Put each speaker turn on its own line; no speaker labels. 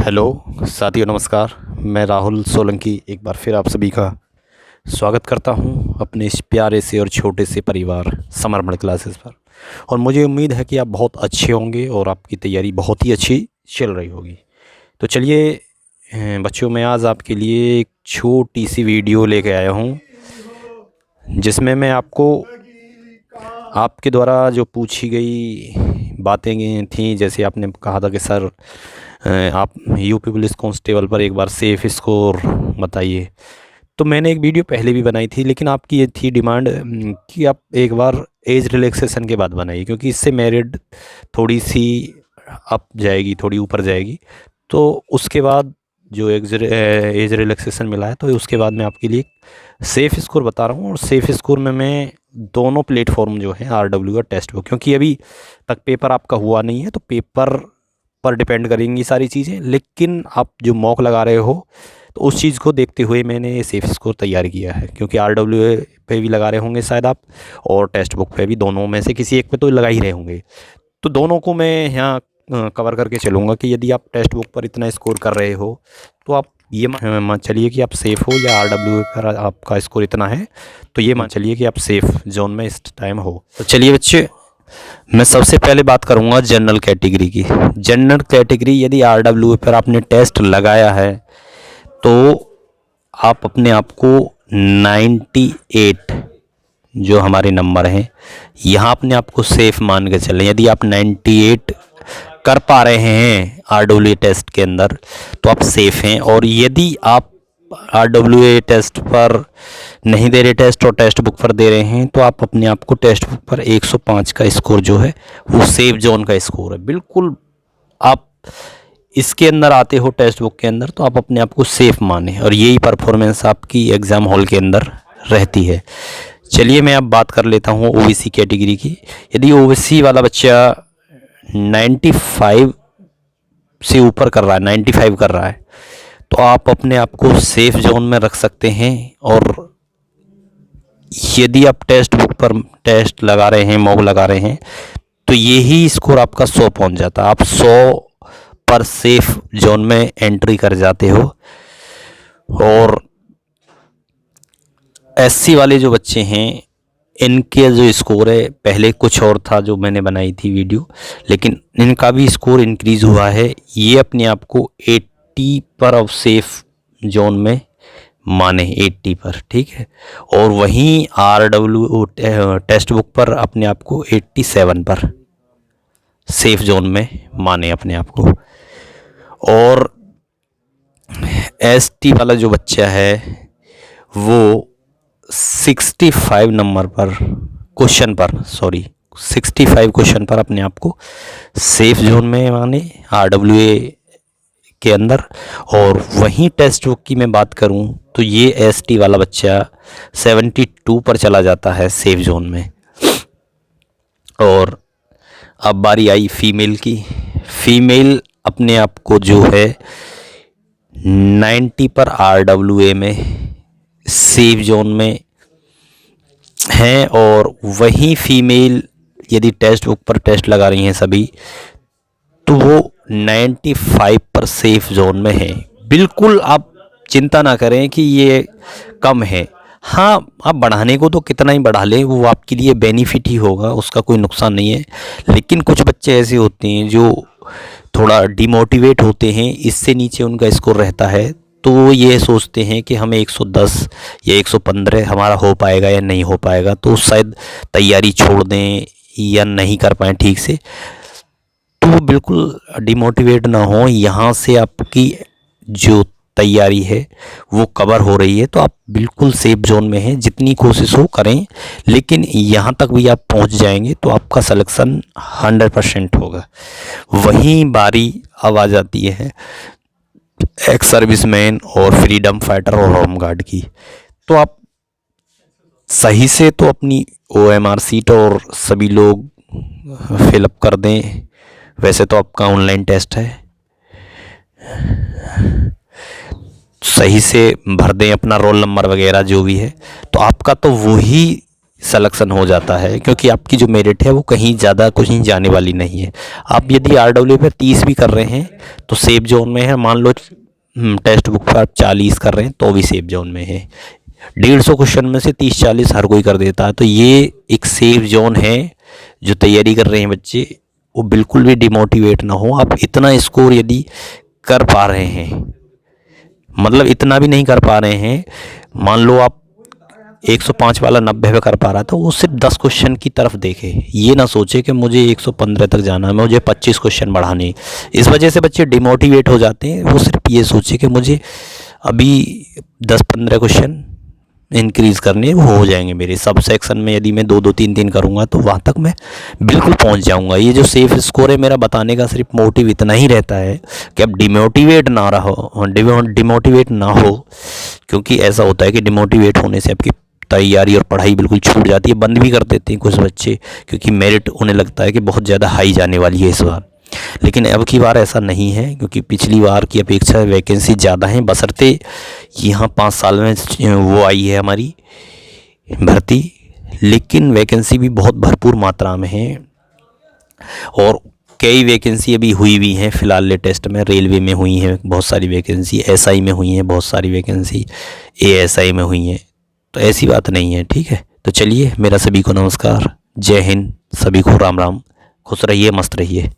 Hello साथियों, नमस्कार। मैं राहुल सोलंकी एक बार फिर आप सभी का स्वागत करता हूं अपने इस प्यारे से और छोटे से परिवार समर्पण क्लासेस पर। और मुझे उम्मीद है कि आप बहुत अच्छे होंगे और आपकी तैयारी बहुत ही अच्छी चल रही होगी। तो चलिए बच्चों, मैं आज आपके लिए एक छोटी सी वीडियो लेके आया हूं, जिसमें मैं आपको आपके द्वारा जो पूछी गई बातें थी, जैसे आपने कहा था कि सर आप यूपी पुलिस कांस्टेबल पर एक बार सेफ स्कोर बताइए। तो मैंने एक वीडियो पहले भी बनाई थी, लेकिन आपकी ये थी डिमांड कि आप एक बार एज रिलैक्सेशन के बाद बनाइए, क्योंकि इससे मेरिट थोड़ी सी अप जाएगी, थोड़ी ऊपर जाएगी। तो उसके बाद जो एज रिलैक्सेशन मिला है, तो उसके बाद मैं आपके लिए सेफ़ स्कोर बता रहा हूँ। और सेफ़ स्कोर में मैं दोनों प्लेटफॉर्म जो है RW और टेस्ट बुक, क्योंकि अभी तक पेपर आपका हुआ नहीं है, तो पेपर पर डिपेंड करेंगी सारी चीज़ें। लेकिन आप जो मॉक लगा रहे हो, तो उस चीज़ को देखते हुए मैंने ये सेफ़ स्कोर तैयार किया है, क्योंकि RW पे भी लगा रहे होंगे शायद आप, और टेस्ट बुक पे भी, दोनों में से किसी एक पे तो लगा ही रहे होंगे। तो दोनों को मैं यहाँ कवर करके चलूँगा कि यदि आप टेस्ट बुक पर इतना स्कोर कर रहे हो, तो आप ये मान चलिए कि आप सेफ़ हो, या RW पर आपका स्कोर इतना है तो ये मान चलिए कि आप सेफ़ जोन में इस टाइम हो। तो चलिए बच्चे, मैं सबसे पहले बात करूंगा जनरल कैटेगरी की। जनरल कैटेगरी, यदि RW पर आपने टेस्ट लगाया है तो आप अपने आप को 98 जो हमारे नंबर हैं, यहाँ अपने आप को सेफ़ मान के चलें। यदि आप 98 कर पा रहे हैं RWA टेस्ट के अंदर, तो आप सेफ़ हैं। और यदि आप RWA टेस्ट पर नहीं दे रहे टेस्ट, और टेस्ट बुक पर दे रहे हैं, तो आप अपने आप को टेस्ट बुक पर 105 का स्कोर जो है वो सेफ जोन का स्कोर है। बिल्कुल आप इसके अंदर आते हो टेस्ट बुक के अंदर, तो आप अपने आप को सेफ माने, और यही परफॉर्मेंस आपकी एग्ज़ाम हॉल के अंदर रहती है। चलिए मैं अब बात कर लेता हूँ OBC कैटेगरी की। यदि OBC वाला बच्चा 95 से ऊपर कर रहा है, 95 कर रहा है, तो आप अपने आप को सेफ जोन में रख सकते हैं। और यदि आप टेस्ट बुक पर टेस्ट लगा रहे हैं, मॉक लगा रहे हैं, तो यही स्कोर आपका 100 पहुंच जाता है। आप 100 पर सेफ जोन में एंट्री कर जाते हो। और SC वाले जो बच्चे हैं, इनके जो स्कोर है, पहले कुछ और था जो मैंने बनाई थी वीडियो, लेकिन इनका भी स्कोर इंक्रीज़ हुआ है। ये अपने आप को 80 पर अब सेफ जोन में माने, 80 पर, ठीक है। और वहीं RW टेस्ट बुक पर अपने आप को 87 पर सेफ जोन में माने अपने आप को। और ST वाला जो बच्चा है वो 65 नंबर पर, क्वेश्चन पर, 65 क्वेश्चन पर अपने आप को सेफ जोन में माने RWA के अंदर। और वहीं टेस्ट बुक की मैं बात करूं, तो ये ST वाला बच्चा 72 पर चला जाता है सेफ जोन में। और अब बारी आई फीमेल की। फीमेल अपने आप को जो है 90 पर RWA में सेफ जोन में हैं। और वही फीमेल यदि टेस्ट बुक पर टेस्ट लगा रही हैं सभी, तो वो 95 पर सेफ जोन में है। बिल्कुल आप चिंता ना करें कि ये कम है। हाँ, आप बढ़ाने को तो कितना ही बढ़ा लें, वो आपके लिए बेनिफिट ही होगा, उसका कोई नुकसान नहीं है। लेकिन कुछ बच्चे ऐसे होते हैं जो थोड़ा डिमोटिवेट होते हैं, इससे नीचे उनका स्कोर रहता है, तो वो ये सोचते हैं कि हमें 110 या 115 हमारा हो पाएगा या नहीं हो पाएगा, तो शायद तैयारी छोड़ दें या नहीं कर पाएँ ठीक से। तो बिल्कुल डिमोटिवेट ना हो, यहाँ से आपकी जो तैयारी है वो कवर हो रही है, तो आप बिल्कुल सेफ जोन में हैं। जितनी कोशिश हो करें, लेकिन यहाँ तक भी आप पहुँच जाएंगे तो आपका सिलेक्शन 100% होगा। वहीं बारी अब आ जाती है एक्स सर्विसमैन और फ्रीडम फाइटर और होम गार्ड की। तो आप सही से तो अपनी OMR सीट और सभी लोग फिलअप कर दें। वैसे तो आपका ऑनलाइन टेस्ट है, सही से भर दें अपना रोल नंबर वगैरह जो भी है, तो आपका तो वही सिलेक्शन हो जाता है, क्योंकि आपकी जो मेरिट है वो कहीं ज़्यादा कहीं जाने वाली नहीं है। आप यदि RW पर 30 भी कर रहे हैं तो सेफ जोन में है। मान लो टेक्स्ट बुक पर आप 40 कर रहे हैं तो भी सेफ जोन में है। 150 क्वेश्चन में से 30-40 हर कोई कर देता है, तो ये एक सेफ जोन है। जो तैयारी कर रहे हैं बच्चे वो बिल्कुल भी डिमोटिवेट ना हो। आप इतना स्कोर यदि कर पा रहे हैं, मतलब इतना भी नहीं कर पा रहे हैं, मान लो आप 105 वाला 90 पे कर पा रहा था, वो सिर्फ 10 क्वेश्चन की तरफ देखे, ये ना सोचे कि मुझे 115 तक जाना है, मुझे 25 क्वेश्चन बढ़ाने। इस वजह से बच्चे डिमोटिवेट हो जाते हैं। वो सिर्फ ये सोचे कि मुझे अभी 10-15 क्वेश्चन इंक्रीज़ करने वो हो जाएंगे मेरे सब सेक्शन में। यदि मैं 2-2 3-3 करूँगा तो वहाँ तक मैं बिल्कुल पहुँच जाऊँगा। ये जो सेफ स्कोर है मेरा बताने का सिर्फ मोटिव इतना ही रहता है कि अब डिमोटिवेट ना हो, क्योंकि ऐसा होता है कि डिमोटिवेट होने से आपकी तैयारी और पढ़ाई बिल्कुल छूट जाती है। बंद भी कर देते हैं कुछ बच्चे, क्योंकि मेरिट उन्हें लगता है कि बहुत ज़्यादा हाई जाने वाली है इस बार। लेकिन अब की बार ऐसा नहीं है, क्योंकि पिछली बार की अपेक्षा वैकेंसी ज़्यादा है, बशर्ते यहाँ 5 साल में वो आई है हमारी भर्ती। लेकिन वैकेंसी भी बहुत भरपूर मात्रा में है, और कई वैकेंसी अभी हुई भी हैं फ़िलहाल लेटेस्ट में। रेलवे में हुई हैं बहुत सारी वैकेंसी, SI में हुई हैं बहुत सारी वैकेंसी, ASI में हुई हैं। तो ऐसी बात नहीं है, ठीक है। तो चलिए, मेरा सभी को नमस्कार, जय हिंद, सभी को राम राम, खुश रहिए, मस्त रहिए।